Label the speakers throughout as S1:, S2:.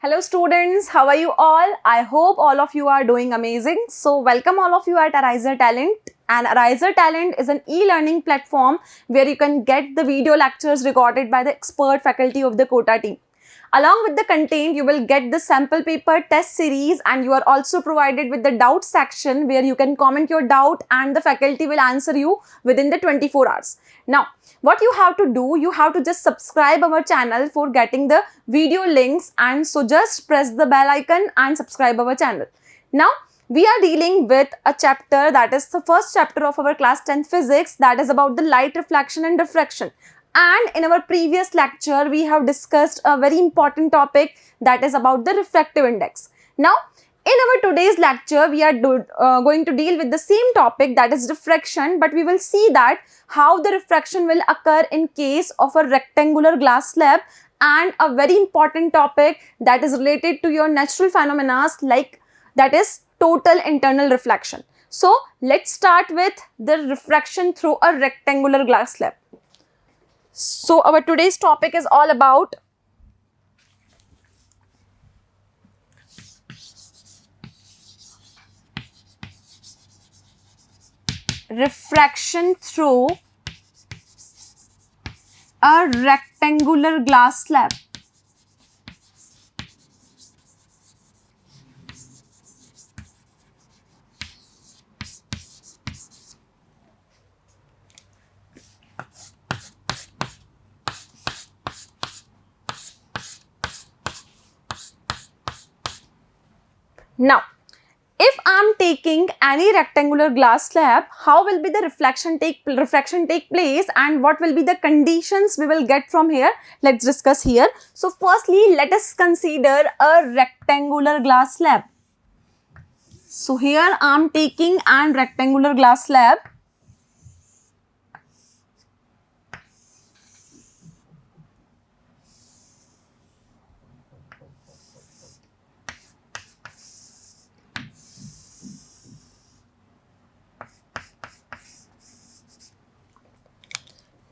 S1: Hello students, how are you all? I hope all of you are doing amazing. So welcome all of you at AriserTalent, and AriserTalent is an e-learning platform where you can get the video lectures recorded by the expert faculty of the Kota team. Along with the content, you will get the sample paper test series, and you are also provided with the doubt section where you can comment your doubt and the faculty will answer you within the 24 hours. Now, what you have to do, you have to just subscribe our channel for getting the video links, and so just press the bell icon and subscribe our channel. Now, we are dealing with a chapter that is the first chapter of our class 10 physics, that is about the light reflection and refraction. And in our previous lecture, we have discussed a very important topic that is about the refractive index. Now, in our today's lecture, we are going to deal with the same topic, that is refraction, but we will see that how the refraction will occur in case of a rectangular glass slab, and a very important topic that is related to your natural phenomena, like that is total internal reflection. So, let's start with the refraction through a rectangular glass slab. So, our today's topic is all about refraction through a rectangular glass slab. Now, if I am taking any rectangular glass slab, how will be the refraction take place, and what will be the conditions we will get from here? Let's discuss here. So, firstly, let us consider a rectangular glass slab. So, here I am taking an rectangular glass slab.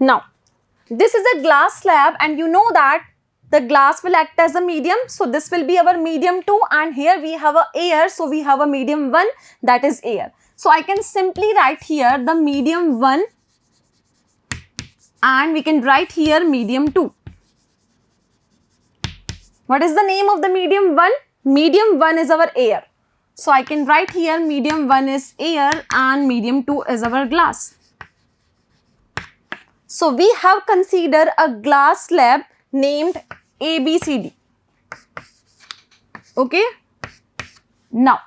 S1: Now, this is a glass slab, and you know that the glass will act as a medium. So, this will be our medium 2, and here we have a air. So, we have a medium 1, that is air. So, I can simply write here the medium 1, and we can write here medium 2. What is the name of the medium 1? Medium 1 is our air. So, I can write here medium 1 is air and medium 2 is our glass. So, we have considered a glass slab named ABCD. Okay. Now,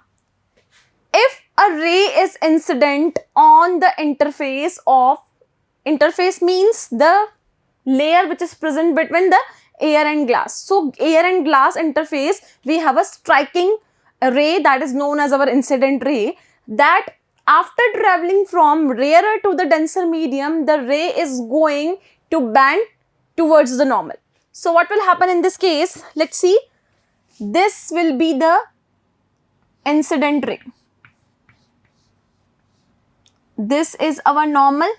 S1: if a ray is incident on the interface means the layer which is present between the air and glass. So, air and glass interface, we have a striking ray that is known as our incident ray, that after traveling from rarer to the denser medium, the ray is going to bend towards the normal. So, what will happen in this case? Let's see. This will be the incident ray. This is our normal.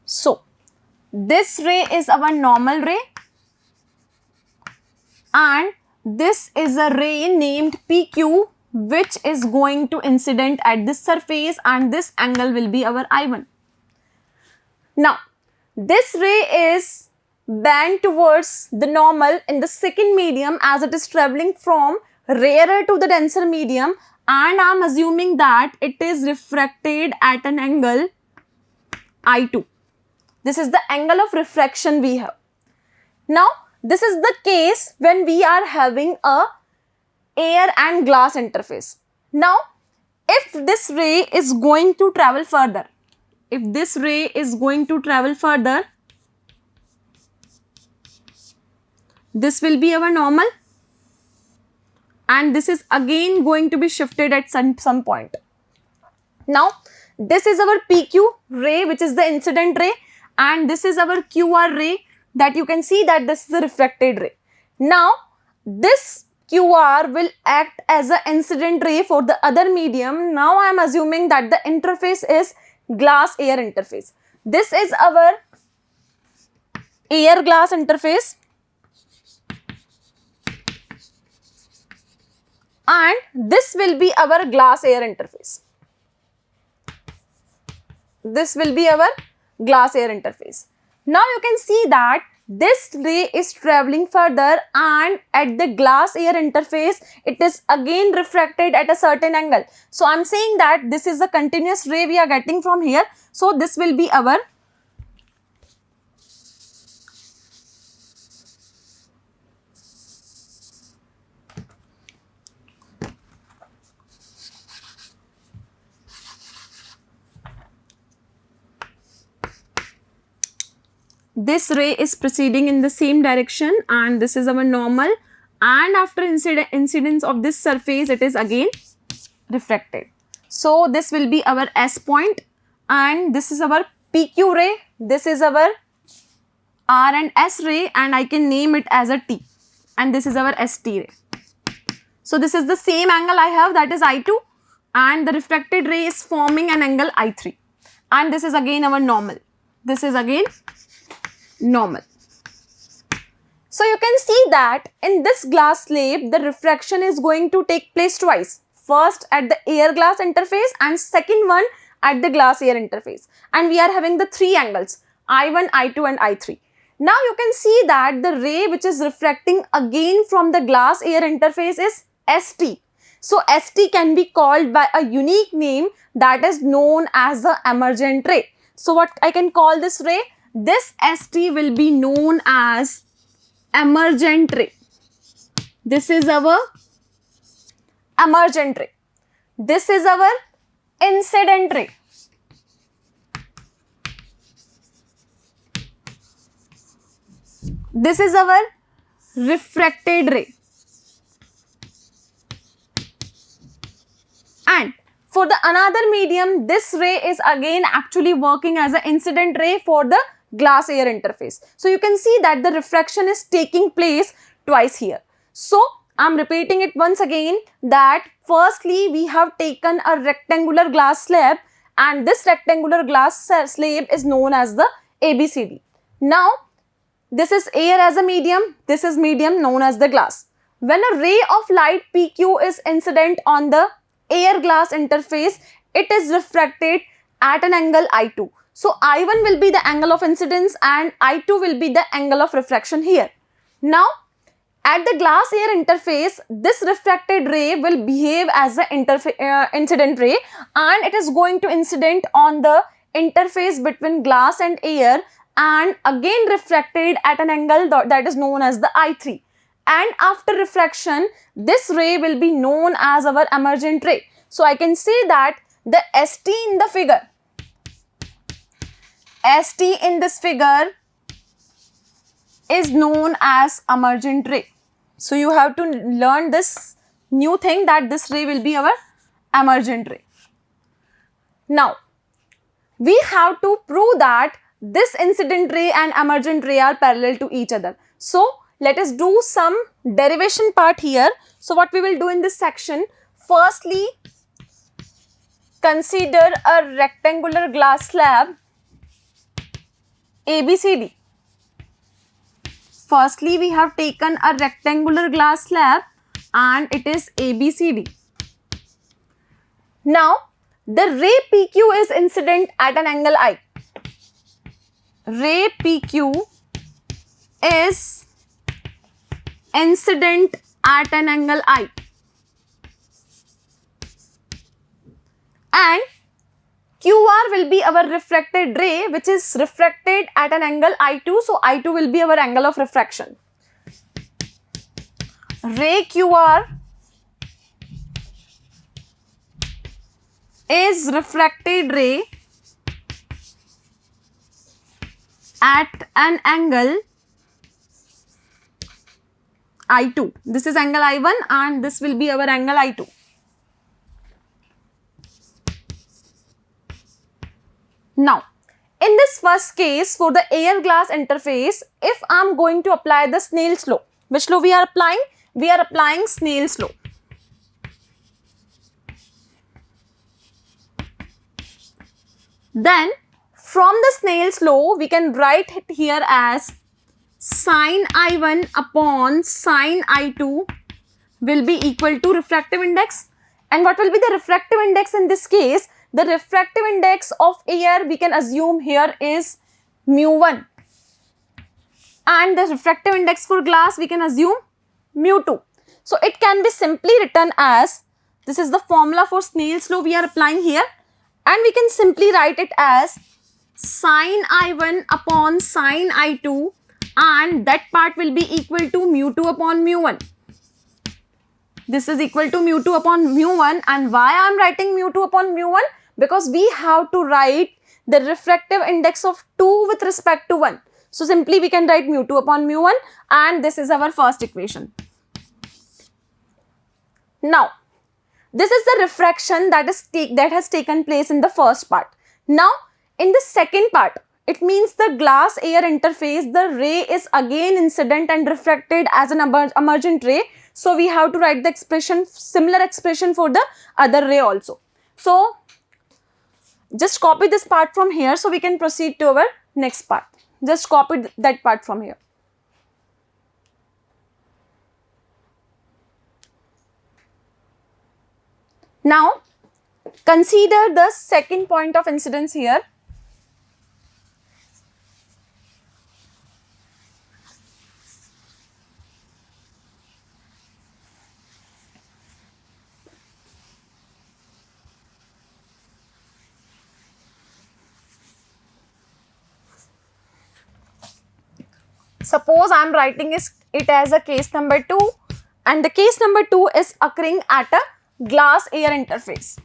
S1: So, this ray is our normal ray, and this is a ray named PQ, which is going to incident at this surface, and this angle will be our I1. Now, this ray is bent towards the normal in the second medium as it is traveling from rarer to the denser medium, and I am assuming that it is refracted at an angle I2. This is the angle of refraction we have. Now, this is the case when we are having a air and glass interface. Now, if this ray is going to travel further, this will be our normal, and this is again going to be shifted at some point. Now, this is our PQ ray, which is the incident ray, and this is our QR ray, that you can see that this is a refracted ray. Now, this QR will act as an incident ray for the other medium. Now I am assuming that the interface is glass air interface. this is our air glass interface, and this will be our glass air interface. This will be our glass air interface. Now you can see that this ray is traveling further, and at the glass air interface it is again refracted at a certain angle. So I am saying that this is the continuous ray we are getting from here. So this will be our this ray is proceeding in the same direction, and this is our normal, and after incidence of this surface it is again refracted. So this will be our S point, and this is our PQ ray, this is our R and S ray, and I can name it as a T, and this is our ST ray. So this is the same angle I have, that is I2, and the refracted ray is forming an angle I3, and this is again our normal. This is again normal. So you can see that in this glass slab the refraction is going to take place twice. First at the air glass interface and second one at the glass air interface. And we are having the three angles I1, I2 and I3. Now you can see that the ray which is refracting again from the glass air interface is ST. So ST can be called by a unique name that is known as the emergent ray. So what I can call this ray? This ST will be known as emergent ray. This is our emergent ray. This is our incident ray. This is our refracted ray. And for the another medium, this ray is again actually working as an incident ray for the glass air interface. So you can see that the refraction is taking place twice here. So I am repeating it once again that firstly we have taken a rectangular glass slab, and this rectangular glass slab is known as the ABCD. Now this is air as a medium, this is medium known as the glass. When a ray of light PQ is incident on the air glass interface, it is refracted at an angle I2. So I1 will be the angle of incidence and I2 will be the angle of refraction here. Now at the glass air interface, this refracted ray will behave as an incident ray, and it is going to incident on the interface between glass and air, and again refracted at an angle that is known as the I3. And after refraction, this ray will be known as our emergent ray. So I can say that the ST in the figure, ST in this figure is known as emergent ray. So you have to learn this new thing that this ray will be our emergent ray. Now we have to prove that this incident ray and emergent ray are parallel to each other. So let us do some derivation part here. So what we will do in this section, firstly consider a rectangular glass slab ABCD. Firstly we have taken a rectangular glass slab and it is ABCD. Now the ray PQ is incident at an angle I. Ray PQ is incident at an angle I, and QR will be our refracted ray which is refracted at an angle I2. So I2 will be our angle of refraction. Ray QR is refracted ray at an angle I2. This is angle I1 and this will be our angle I2. Now, in this first case for the air glass interface, if I am going to apply the Snell's law, which law we are applying? We are applying Snell's law. Then From the Snell's law, we can write it here as sin I1 upon sin I2 will be equal to refractive index. And what will be the refractive index in this case? The refractive index of air we can assume here is mu1. And the refractive index for glass we can assume mu2. So it can be simply written as, this is the formula for Snell's law we are applying here, and we can simply write it as sin I1 upon sin I2, and that part will be equal to mu2 upon mu1. This is equal to mu2 upon mu1, and why I am writing mu2 upon mu1? Because we have to write the refractive index of 2 with respect to 1. So simply we can write mu2 upon mu1, and this is our first equation. Now, this is the refraction that has taken place in the first part. Now, in the second part, it means the glass-air interface, the ray is again incident and refracted as an emergent ray. So, we have to write the expression, similar expression for the other ray also. So, just copy this part from here so we can proceed to our next part. Just copy that part from here. Now, consider the second point of incidence here. Suppose I am writing it as a case number 2, and the case number 2 is occurring at a glass-air interface.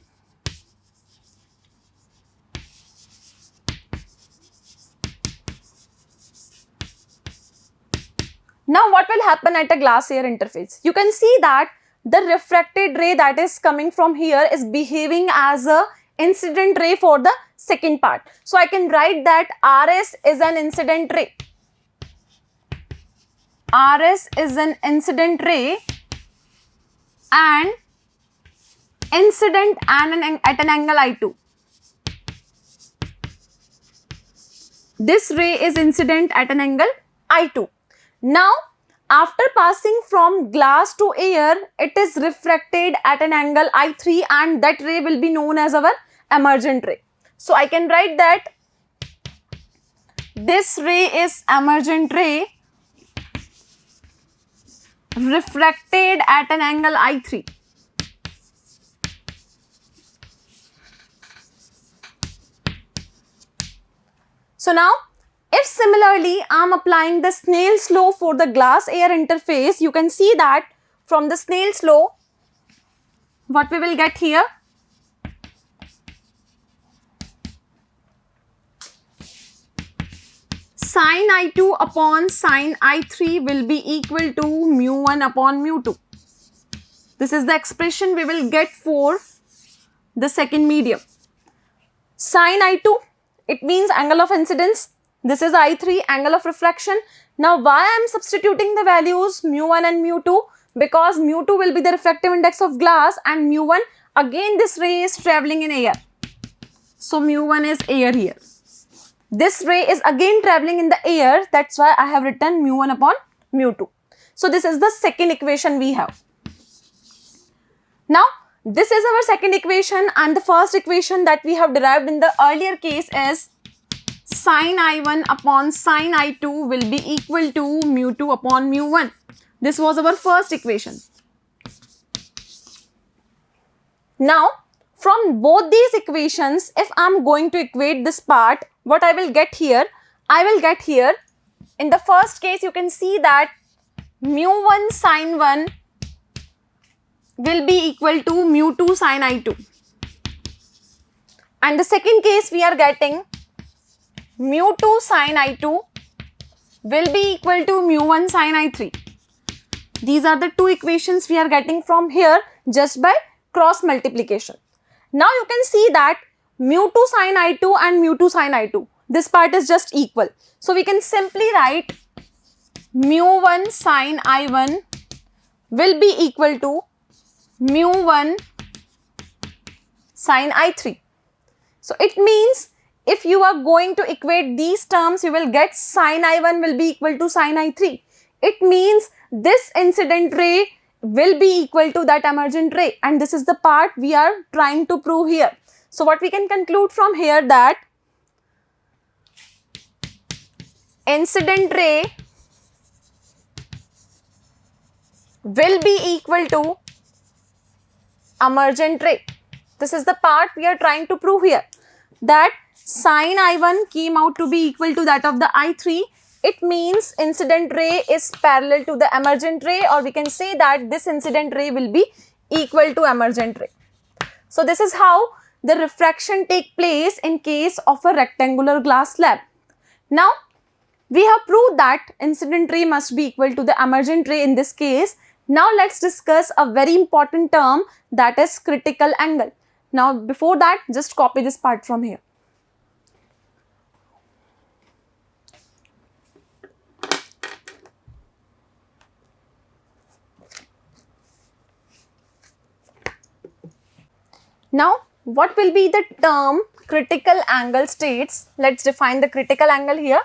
S1: Now, what will happen at a glass-air interface? You can see that the refracted ray that is coming from here is behaving as a incident ray for the second part. So, I can write that RS is an incident ray. RS is an incident ray and incident and at an angle I2. This ray is incident at an angle I2. Now, after passing from glass to air, it is refracted at an angle I3, and that ray will be known as our emergent ray. So, I can write that this ray is emergent ray refracted at an angle I3. So now, if similarly I am applying the Snell's law for the glass-air interface, you can see that from the Snell's law, what we will get here? Sin I2 upon sin I3 will be equal to mu1 upon mu2. This is the expression we will get for the second medium. Sin I2, it means angle of incidence. This is I3, angle of refraction. Now, why I am substituting the values mu1 and mu2? Because mu2 will be the refractive index of glass, and mu1, again this ray is traveling in air. So, mu1 is air here. This ray is again traveling in the air, that's why I have written mu1 upon mu2. So, this is the second equation we have. Now, this is our second equation, and the first equation that we have derived in the earlier case is sin I1 upon sin I2 will be equal to mu2 upon mu1. This was our first equation. Now, from both these equations, if I am going to equate this part, what I will get here? I will get here, in the first case you can see that mu1 sin 1 will be equal to mu2 sin I2. And the second case we are getting mu2 sin I2 will be equal to mu1 sin I3. These are the two equations we are getting from here just by cross multiplication. Now you can see that mu2 sin I2 and mu2 sin I2, this part is just equal. So we can simply write mu1 sin I1 will be equal to mu1 sin I3. So it means if you are going to equate these terms, you will get sin I1 will be equal to sin I3. It means this incident ray will be equal to that emergent ray, and this is the part we are trying to prove here. So what we can conclude from here, that incident ray will be equal to emergent ray. This is the part we are trying to prove here, that sin I1 came out to be equal to that of the I3. It means incident ray is parallel to the emergent ray, or we can say that this incident ray will be equal to emergent ray. So this is how the refraction take place in case of a rectangular glass slab. Now we have proved that incident ray must be equal to the emergent ray in this case. Now let's discuss a very important term, that is critical angle. Now before that, just copy this part from here. Now what will be the term critical angle states? Let's define the critical angle here.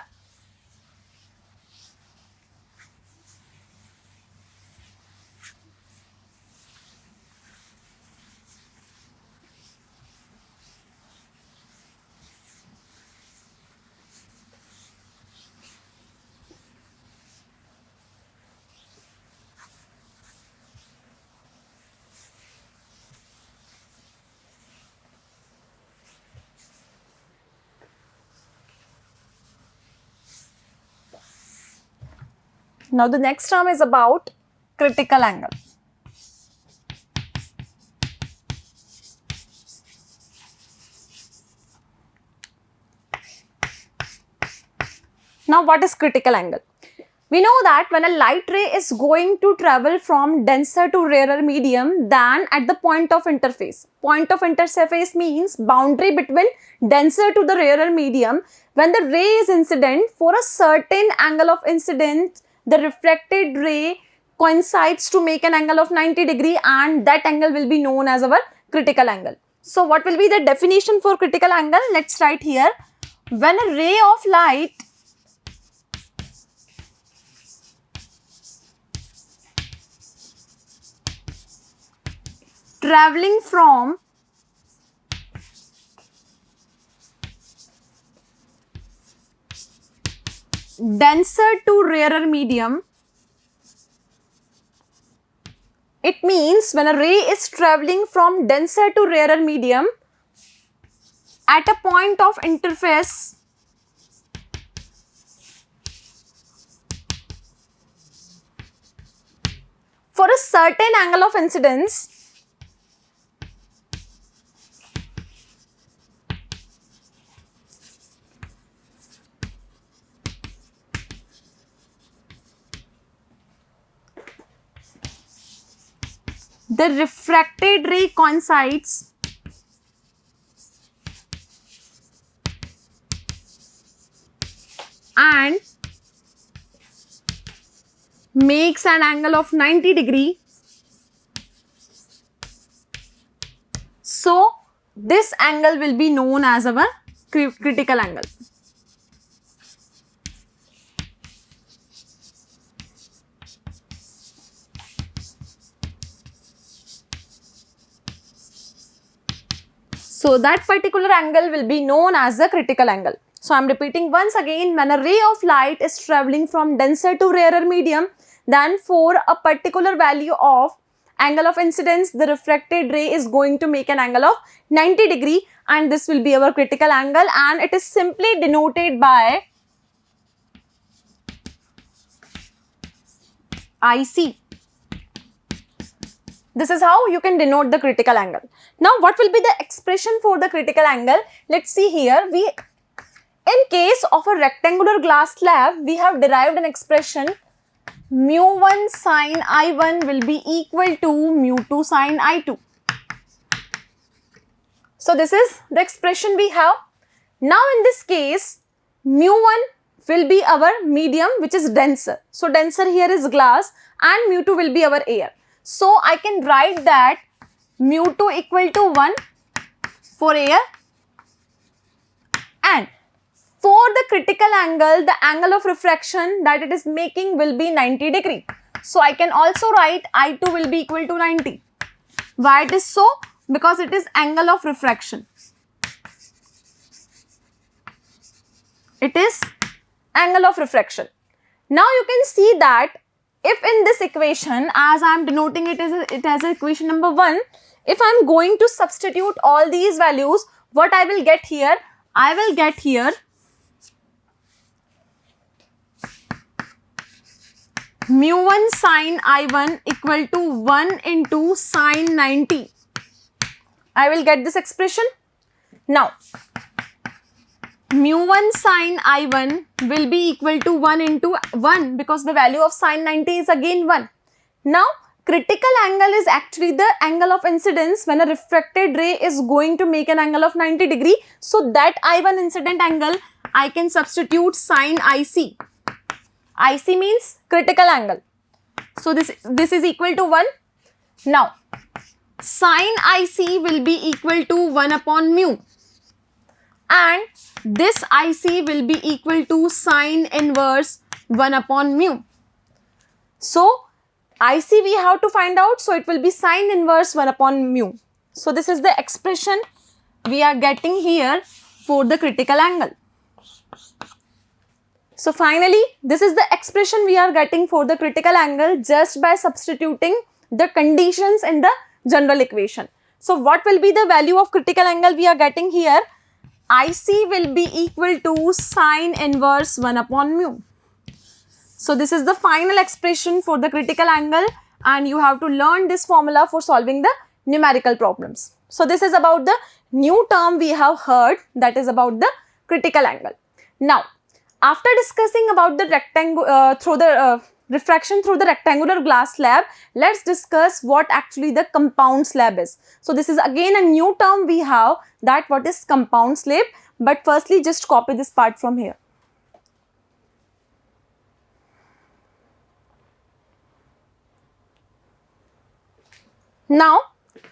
S1: Now the next term is about critical angle. Now what is critical angle? We know that when a light ray is going to travel from denser to rarer medium than at the point of interface. Point of interface means boundary between denser to the rarer medium. When the ray is incident, for a certain angle of incidence, the refracted ray coincides to make an angle of 90 degree, and that angle will be known as our critical angle. So what will be the definition for critical angle? Let's write here. When a ray of light traveling from denser to rarer medium, it means when a ray is traveling from denser to rarer medium at a point of interface for a certain angle of incidence, the refracted ray coincides and makes an angle of 90 degree. So this angle will be known as our critical angle. So that particular angle will be known as the critical angle. So I am repeating once again, when a ray of light is traveling from denser to rarer medium, then for a particular value of angle of incidence, the refracted ray is going to make an angle of 90 degree, and this will be our critical angle, and it is simply denoted by IC. This is how you can denote the critical angle. Now what will be the expression for the critical angle? Let's see here. In case of a rectangular glass slab, we have derived an expression mu1 sin I1 will be equal to mu2 sin I2. So this is the expression we have. Now in this case, mu1 will be our medium, which is denser. So denser here is glass, and mu2 will be our air. So I can write that mu2 equal to 1 for air and for the critical angle, the angle of refraction that it is making will be 90 degree. So I can also write I2 will be equal to 90. Why it is so? Because it is angle of refraction. It is angle of refraction. Now you can see that if in this equation, as I am denoting it as equation number 1, if I am going to substitute all these values, what I will get here? I will get here mu1 sine I1 equal to 1 into sine 90. I will get this expression. Now, mu1 sine I1 will be equal to 1 into 1 because the value of sine 90 is again 1. Now, critical angle is actually the angle of incidence when a refracted ray is going to make an angle of 90 degree. So, that I1 incident angle, I can substitute sine IC. IC means critical angle. So, this is equal to 1. Now, sine IC will be equal to 1 upon mu. And this IC will be equal to sine inverse 1 upon mu. So, IC we have to find out. So, it will be sine inverse 1 upon mu. So, this is the expression we are getting here for the critical angle. So, finally, this is the expression we are getting for the critical angle just by substituting the conditions in the general equation. So, what will be the value of critical angle we are getting here? IC will be equal to sine inverse 1 upon mu. So, this is the final expression for the critical angle and you have to learn this formula for solving the numerical problems. So, this is about the new term we have heard, that is about the critical angle. Now, after discussing about the refraction through the rectangular glass slab, let's discuss what actually the compound slab is. So, this is again a new term we have, that what is compound slab. But firstly, just copy this part from here. Now,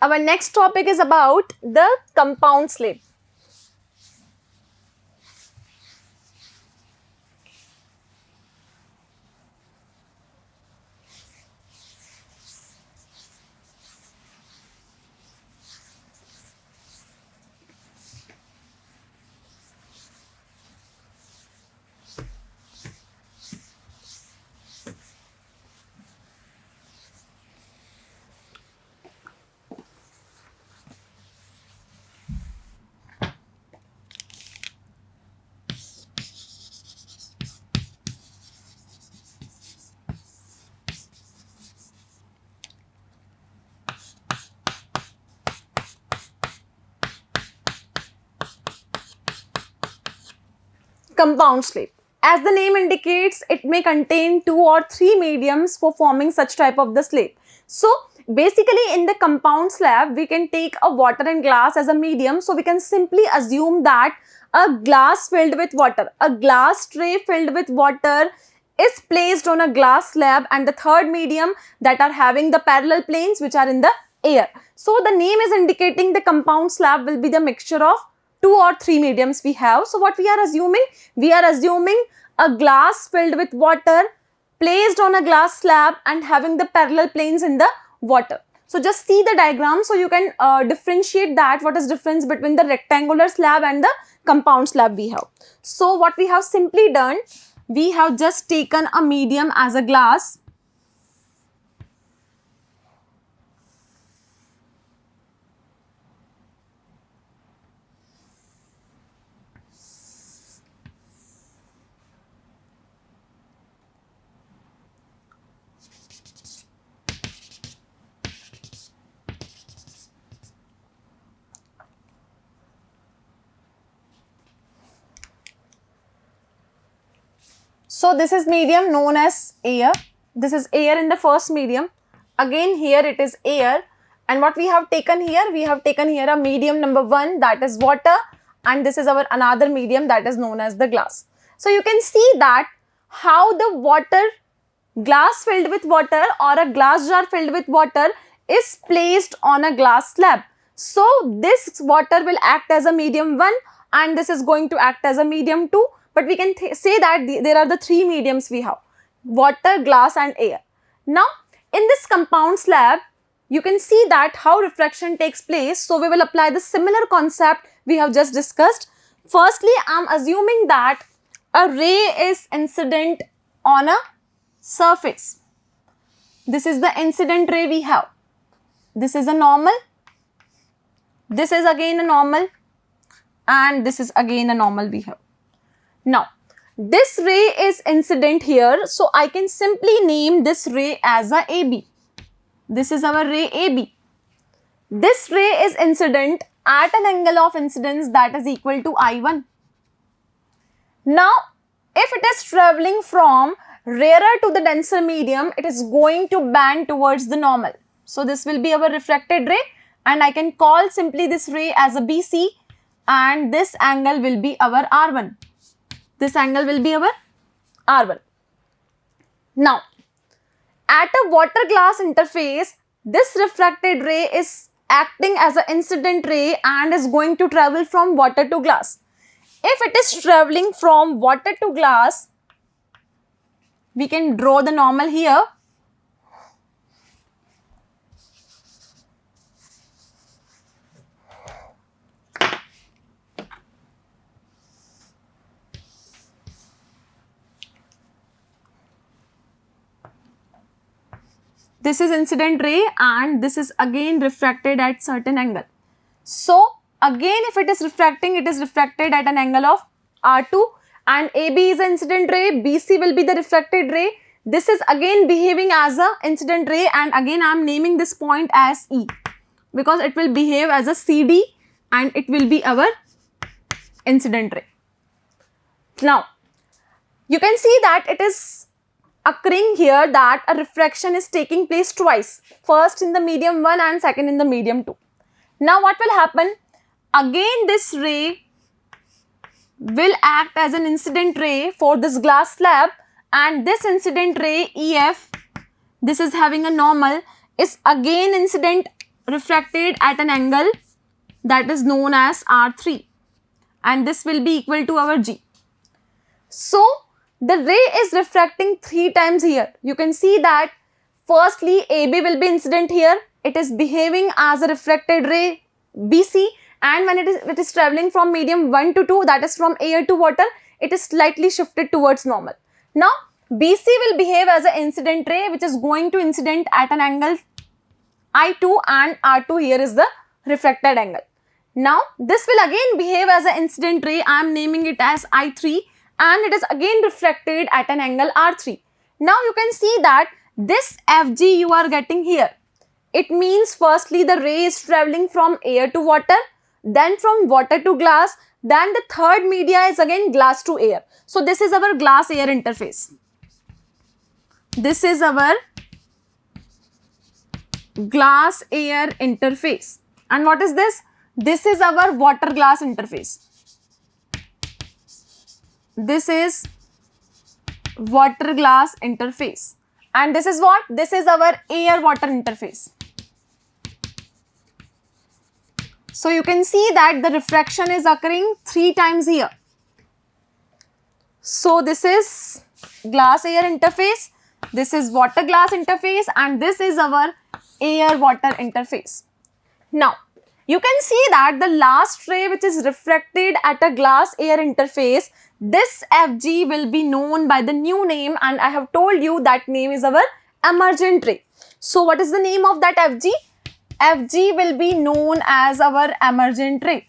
S1: our next topic is about the compound slab. Compound slab. As the name indicates, it may contain 2 or 3 mediums for forming such type of the slab. So, basically in the compound slab, we can take a water and glass as a medium. So, we can simply assume that a glass filled with water, a glass tray filled with water is placed on a glass slab, and the third medium that are having the parallel planes which are in the air. So, the name is indicating the compound slab will be the mixture of 2 or 3 mediums we have. So, what we are assuming? We are assuming a glass filled with water placed on a glass slab and having the parallel planes in the water. So, just see the diagram so you can differentiate that what is difference between the rectangular slab and the compound slab we have. So, what we have simply done, we have just taken a medium as a glass. So, this is medium known as air. This is air in the first medium. Again here it is air. And what we have taken here? We have taken here a medium number 1, that is water. And this is our another medium that is known as the glass. So, you can see that how the water, glass filled with water or a glass jar filled with water is placed on a glass slab. So, this water will act as a medium 1 and this is going to act as a medium 2. But we can say that there are the three mediums we have: water, glass and air. Now, in this compound slab, you can see that how refraction takes place. So, we will apply the similar concept we have just discussed. Firstly, I am assuming that a ray is incident on a surface. This is the incident ray we have. This is a normal. This is again a normal. And this is again a normal we have. Now, this ray is incident here. So, I can simply name this ray as a AB. This is our ray AB. This ray is incident at an angle of incidence that is equal to I1. Now, if it is traveling from rarer to the denser medium, it is going to bend towards the normal. So, this will be our refracted ray, and I can call simply this ray as a BC, and this angle will be our R1. This angle will be our R1. Now, at a water glass interface, this refracted ray is acting as an incident ray and is going to travel from water to glass. If it is traveling from water to glass, we can draw the normal here. This is incident ray and this is again refracted at certain angle. So, again if it is refracting, it is refracted at an angle of R2, and AB is an incident ray, BC will be the refracted ray. This is again behaving as a incident ray, and again I am naming this point as E because it will behave as a CD and it will be our incident ray. Now, you can see that it is occurring here that a refraction is taking place twice, first in the medium 1 and second in the medium 2. Now what will happen? Again this ray will act as an incident ray for this glass slab, and this incident ray EF, this is having a normal, is again incident refracted at an angle that is known as R3, and this will be equal to our G. So, the ray is refracting 3 times here. You can see that firstly AB will be incident here. It is behaving as a refracted ray BC, and when it is traveling from medium 1 to 2, that is from air to water, it is slightly shifted towards normal. Now, BC will behave as an incident ray which is going to incident at an angle I2, and R2 here is the refracted angle. Now, this will again behave as an incident ray. I am naming it as I3, and it is again refracted at an angle R3. Now, you can see that this FG you are getting here. It means firstly the ray is traveling from air to water, then from water to glass, then the third media is again glass to air. So, this is our glass air interface. This is our glass air interface. And what is this? This is our water glass interface. This is water glass interface, and this is what? This is our air water interface. So, you can see that the refraction is occurring 3 times here. So, this is glass air interface, this is water glass interface, and this is our air water interface. Now, you can see that the last ray which is refracted at a glass air interface, this FG will be known by the new name, and I have told you that name is our emergent ray. So, what is the name of that FG? FG will be known as our emergent ray.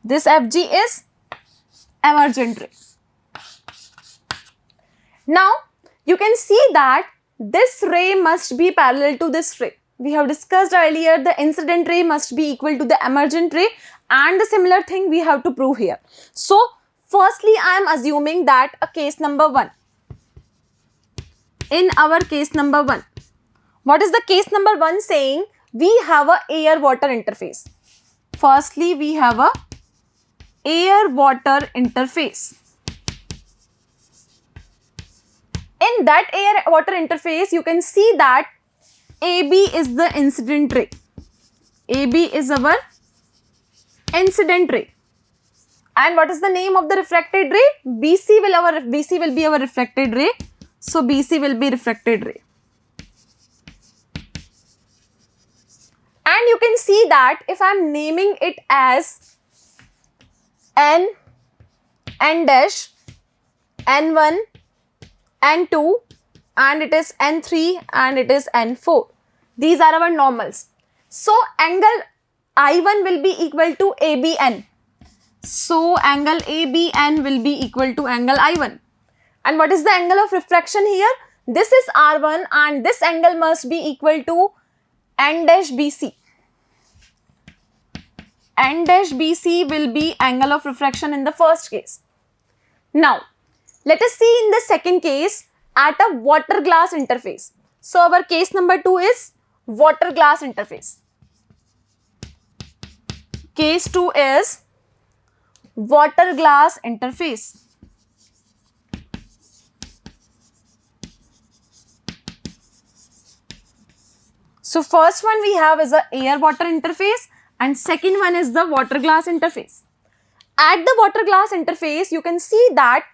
S1: This FG is emergent ray. Now, you can see that this ray must be parallel to this ray. We have discussed earlier the incident ray must be equal to the emergent ray, and the similar thing we have to prove here. So, firstly I am assuming that a case number 1. In our case number 1, what is the case number 1 saying? We have a air water interface. Firstly, we have a air water interface. In that air water interface, you can see that AB is the incident ray. AB is our incident ray. And what is the name of the refracted ray? BC will be our refracted ray. So BC will be refracted ray. And you can see that if I am naming it as N, N dash, N1, N2, and it is N3 and it is N4. These are our normals. So angle I1 will be equal to ABN. So angle ABN will be equal to angle I1. And what is the angle of refraction here? This is R1 and this angle must be equal to N dash BC. N dash BC will be angle of refraction in the first case. Now, let us see in the second case at a water glass interface. So our case number 2 is water glass interface. Case 2 is water glass interface. So first one we have is a air water interface and second one is the water glass interface. At the water glass interface, you can see that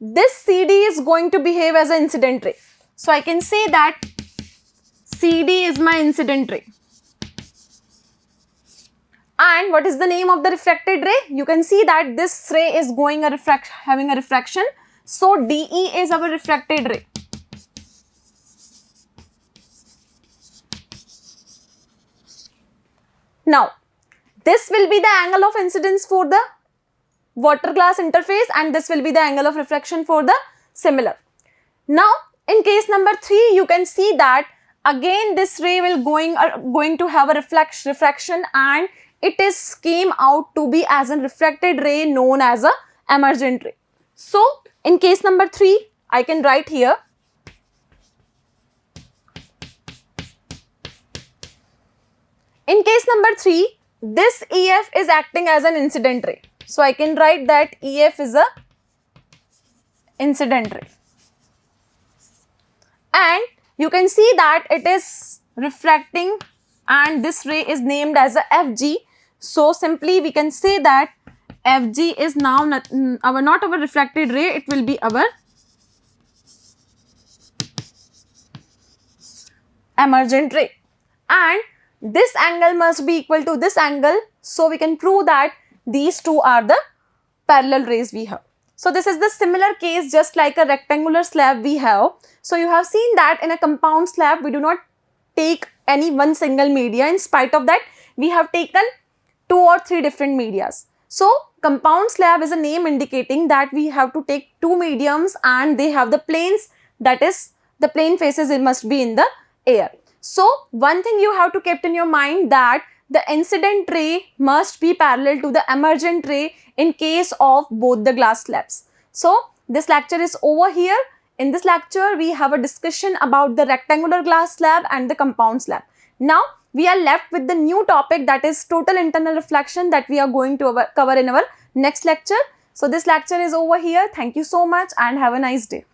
S1: this CD is going to behave as an incident ray. So I can say that CD is my incident ray. And what is the name of the refracted ray? You can see that this ray is having a refraction. So DE is our refracted ray. Now, this will be the angle of incidence for the water glass interface and this will be the angle of refraction for the similar. Now, in case number 3, you can see that again this ray will going to have a refraction and it came out to be as a refracted ray known as a emergent ray. So, in case number 3, I can write here in case number 3, this EF is acting as an incident ray. So I can write that EF is a incident ray. And you can see that it is refracting and this ray is named as a FG. So simply we can say that FG is now not our refracted ray, it will be our emergent ray. And this angle must be equal to this angle. So we can prove that these two are the parallel rays we have. So this is the similar case just like a rectangular slab we have. So you have seen that in a compound slab we do not take any one single media. In spite of that we have taken 2 or 3 different medias. So compound slab is a name indicating that we have to take 2 mediums and they have the planes, that is the plane faces it must be in the air. So one thing you have to keep in your mind that the incident ray must be parallel to the emergent ray in case of both the glass slabs. So this lecture is over here. In this lecture, we have a discussion about the rectangular glass slab and the compound slab. Now we are left with the new topic, that is total internal reflection, that we are going to cover in our next lecture. So this lecture is over here. Thank you so much and have a nice day.